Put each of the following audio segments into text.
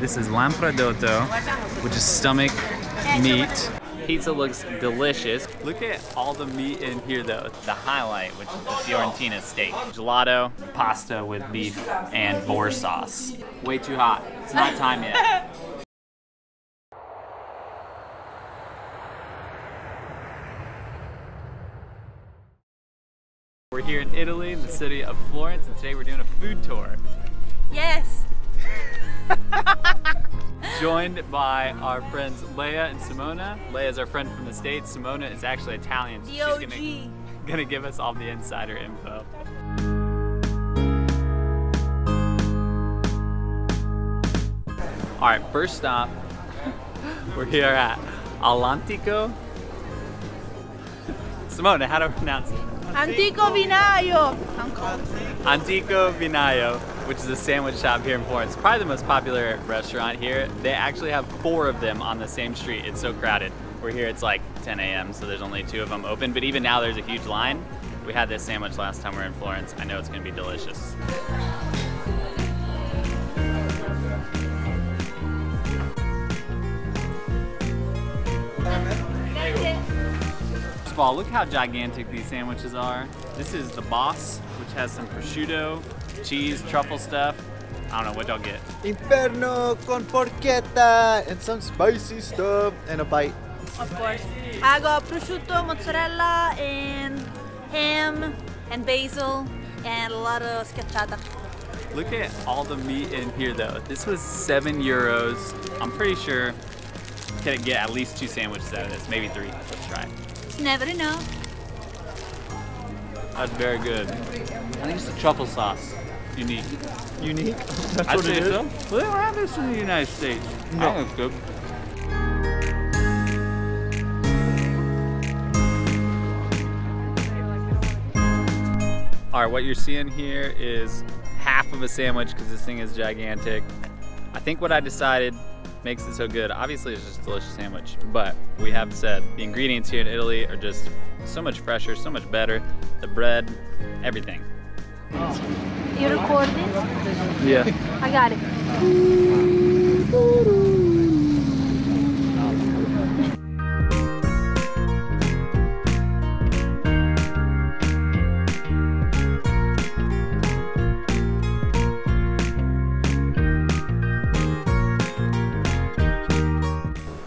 This is Lampredotto, which is stomach meat. Pizza looks delicious. Look at all the meat in here though. The highlight, which is the Fiorentina steak. Gelato, pasta with beef, and boar sauce. Way too hot. It's not time yet. We're here in Italy, in the city of Florence, and today we're doing a food tour. Yes! Joined by our friends Leia and Simona. Leia is our friend from the States. Simona is actually Italian, so she's gonna give us all the insider info. All right, first stop, we're here at All'Antico. Simona, how do I pronounce it? Antico Vinaio! Antico Vinaio, which is a sandwich shop here in Florence. Probably the most popular restaurant here. They actually have 4 of them on the same street. It's so crowded. We're here, it's like 10 a.m., so there's only 2 of them open, but even now there's a huge line. We had this sandwich last time we were in Florence. I know it's gonna be delicious. First of all, look how gigantic these sandwiches are. This is the boss, which has some prosciutto, cheese, truffle stuff. I don't know what y'all get. Inferno con porchetta and some spicy stuff and a bite. Of course. I got prosciutto, mozzarella, and ham, and basil, and a lot of schiacciata. Look at all the meat in here though. This was €7. I'm pretty sure can get at least 2 sandwiches out of this, maybe 3. Let's try it. Never know. That's very good. I think it's the truffle sauce. Unique. Unique? That's I'd what say it is? so. We don't have this in the United States. No. I think it's good. All right, what you're seeing here is half of a sandwich because this thing is gigantic. I think what I decided makes it so good. Obviously, it's just a delicious sandwich, but we have said the ingredients here in Italy are just so much fresher, so much better. The bread, everything. You recording? Yeah. I got it.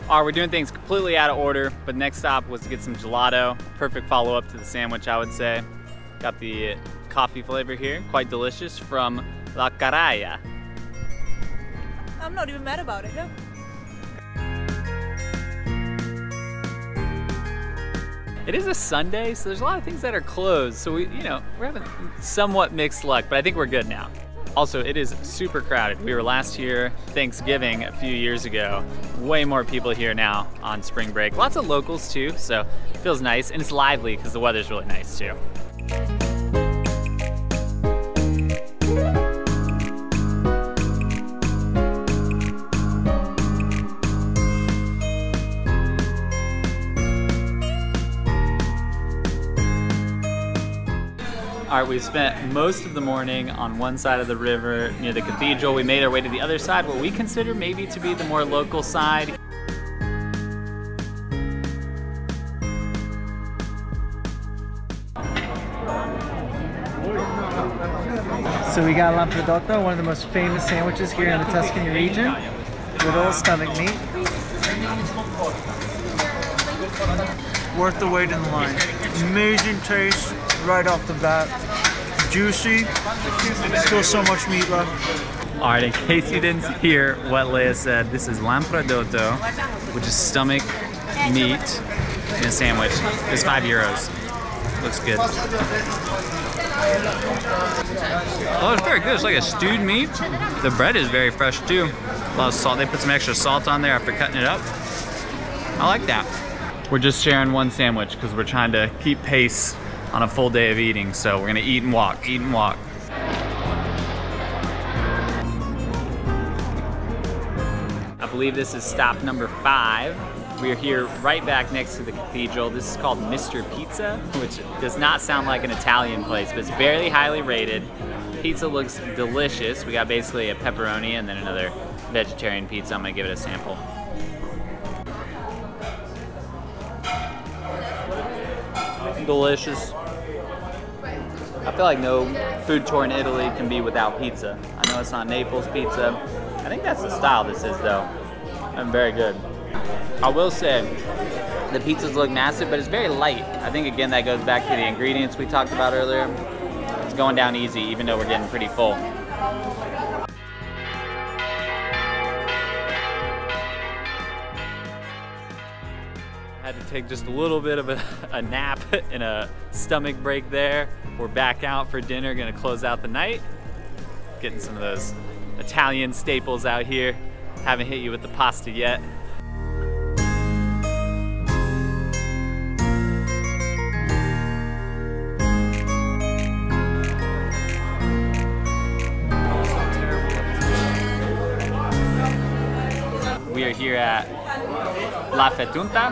All right, we're doing things completely out of order, but next stop was to get some gelato. Perfect follow-up to the sandwich, I would say. Got the coffee flavor here, quite delicious, from La Carraia. I'm not even mad about it, yeah. It is a Sunday, so there's a lot of things that are closed. So we're having somewhat mixed luck, but I think we're good now. Also, it is super crowded. We were last here Thanksgiving a few years ago. Way more people here now on spring break. Lots of locals too, so it feels nice, and it's lively because the weather's really nice too. All right, we've spent most of the morning on one side of the river near the cathedral. We made our way to the other side, what we consider maybe to be the more local side. So we got Lampredotto, one of the most famous sandwiches here in the Tuscany region. Good old stomach meat. Worth the wait in the line. Amazing taste right off the bat. Juicy. Still so much meat left. All right, in case you didn't hear what Leia said, this is Lampredotto, which is stomach meat in a sandwich. It's €5. Looks good. Oh, it's very good. It's like a stewed meat. The bread is very fresh too. A lot of salt. They put some extra salt on there after cutting it up. I like that. We're just sharing one sandwich because we're trying to keep pace on a full day of eating. So we're gonna eat and walk, eat and walk. I believe this is stop number 5. We're here right back next to the cathedral. This is called Mr. Pizza, which does not sound like an Italian place, but it's very highly rated. Pizza looks delicious. We got basically a pepperoni and then another vegetarian pizza. I'm gonna give it a sample. Delicious. I feel like no food tour in Italy can be without pizza. I know it's not Naples pizza. I think that's the style this is though. And very good. I will say, the pizzas look massive, but it's very light. I think again that goes back to the ingredients we talked about earlier. It's going down easy even though we're getting pretty full. Had to take just a little bit of a nap and a stomach break there. We're back out for dinner, gonna close out the night. Getting some of those Italian staples out here. Haven't hit you with the pasta yet. We are here at La Fettunta,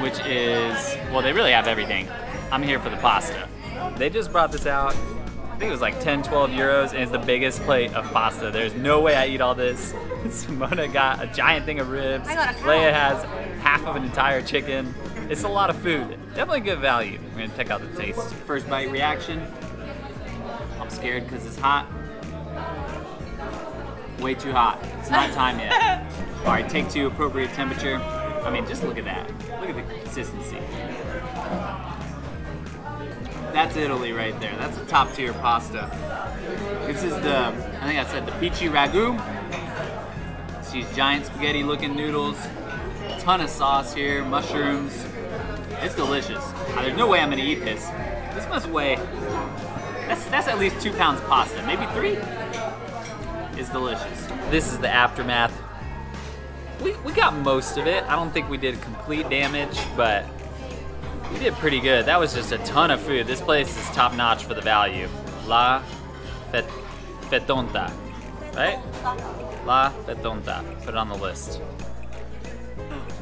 which is, well, they really have everything. I'm here for the pasta. They just brought this out, I think it was like 10, 12 euros, and it's the biggest plate of pasta. There's no way I eat all this. Simona got a giant thing of ribs. Leia has half of an entire chicken. It's a lot of food. Definitely good value. We're gonna check out the taste. First bite reaction. I'm scared because it's hot. Way too hot. It's not time yet. All right, take two, appropriate temperature. I mean, just look at that. Look at the consistency. That's Italy right there. That's a top tier pasta. This is the, I think I said the peachy ragu. It's these giant spaghetti looking noodles. A ton of sauce here, mushrooms. It's delicious. There's no way I'm gonna eat this. This must weigh, that's at least 2 pounds pasta, maybe 3. It's delicious. This is the aftermath. We got most of it. I don't think we did complete damage, but we did pretty good. That was just a ton of food. This place is top notch for the value. La Fettunta, right? La Fettunta, put it on the list.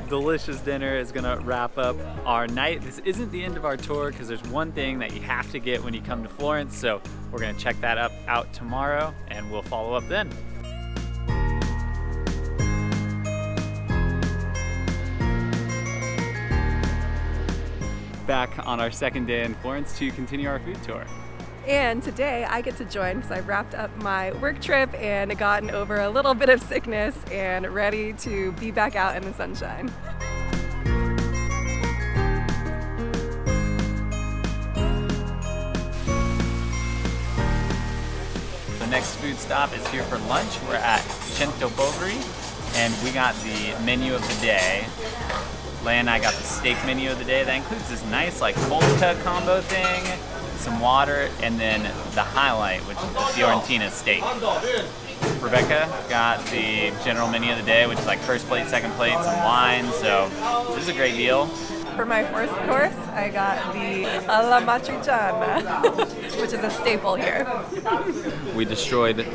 Delicious dinner is gonna wrap up our night. This isn't the end of our tour because there's one thing that you have to get when you come to Florence, so we're gonna check that out tomorrow and we'll follow up then. Back on our second day in Florence to continue our food tour. And today I get to join because I've wrapped up my work trip and gotten over a little bit of sickness and ready to be back out in the sunshine. The next food stop is here for lunch. We're at Cento Poveri and we got the menu of the day. Leia and I got the steak menu of the day. That includes this nice like cold cut combo thing, some water, and then the highlight, which is the Fiorentina steak. Rebecca got the general menu of the day, which is like first plate, second plate, some wine, so this is a great deal. For my first course, I got the alla matriciana, which is a staple here. We destroyed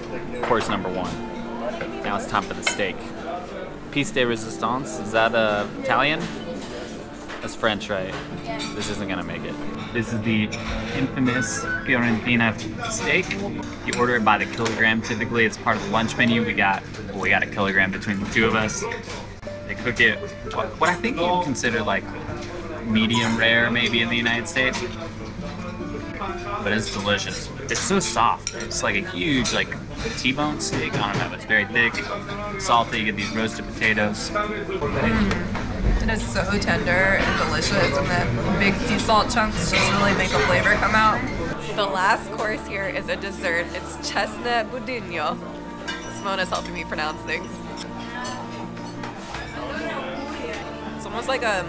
course number 1. Now it's time for the steak. Piece de resistance, is that Italian? That's French, right? This isn't gonna make it. This is the infamous Fiorentina steak. You order it by the kilogram. Typically, it's part of the lunch menu. We got a kilogram between the two of us. They cook it, what I think you consider like medium rare, maybe in the United States. But it's delicious. It's so soft. It's like a huge like T-bone steak. I don't know. It's very thick, salty. You get these roasted potatoes. It is so tender and delicious, and then big sea salt chunks just really make the flavor come out. The last course here is a dessert. It's chestnut budino. Simona's helping me pronounce things. It's almost like a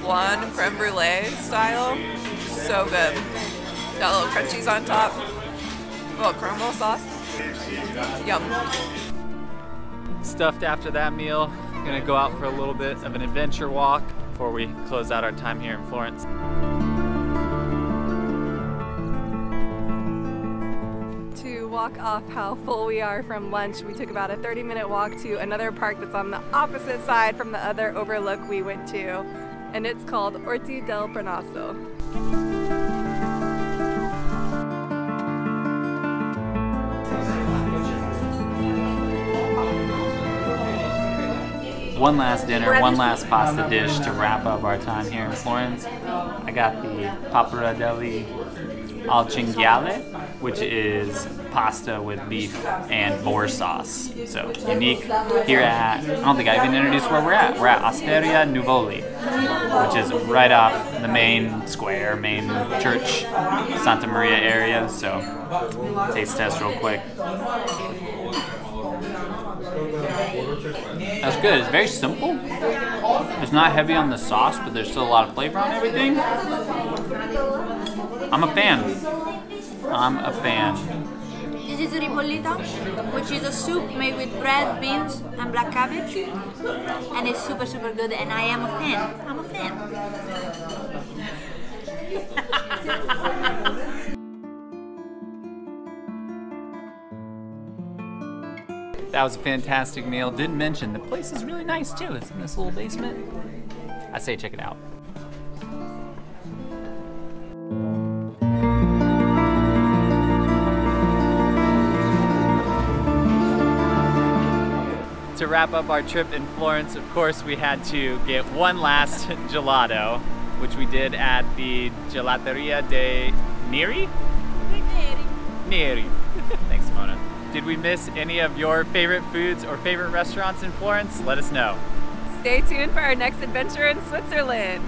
blonde creme brulee style. So good. Got little crunchies on top. A little caramel sauce. Yum. Stuffed after that meal. Gonna go out for a little bit of an adventure walk before we close out our time here in Florence. To walk off how full we are from lunch, we took about a 30-minute walk to another park that's on the opposite side from the other overlook we went to, and it's called Orti del Parnaso. one last dinner, one last pasta dish to wrap up our time here in Florence. I got the pappardelle al cinghiale, which is pasta with beef and boar sauce. So unique here at, I don't think I even introduced where we're at. We're at Osteria Nuvoli, which is right off the main square, main church, Santa Maria area. So taste test real quick. That's good. It's very simple. It's not heavy on the sauce, but there's still a lot of flavor on everything. I'm a fan. I'm a fan. This is ribollita, which is a soup made with bread, beans, and black cabbage. And it's super, super good, and I am a fan. I'm a fan. That was a fantastic meal. Didn't mention, the place is really nice too. It's in this little basement. I say check it out. To wrap up our trip in Florence, of course, we had to get one last gelato, which we did at the Gelateria dei Neri? Neri. Thanks, Mona. Did we miss any of your favorite foods or favorite restaurants in Florence? Let us know. Stay tuned for our next adventure in Switzerland.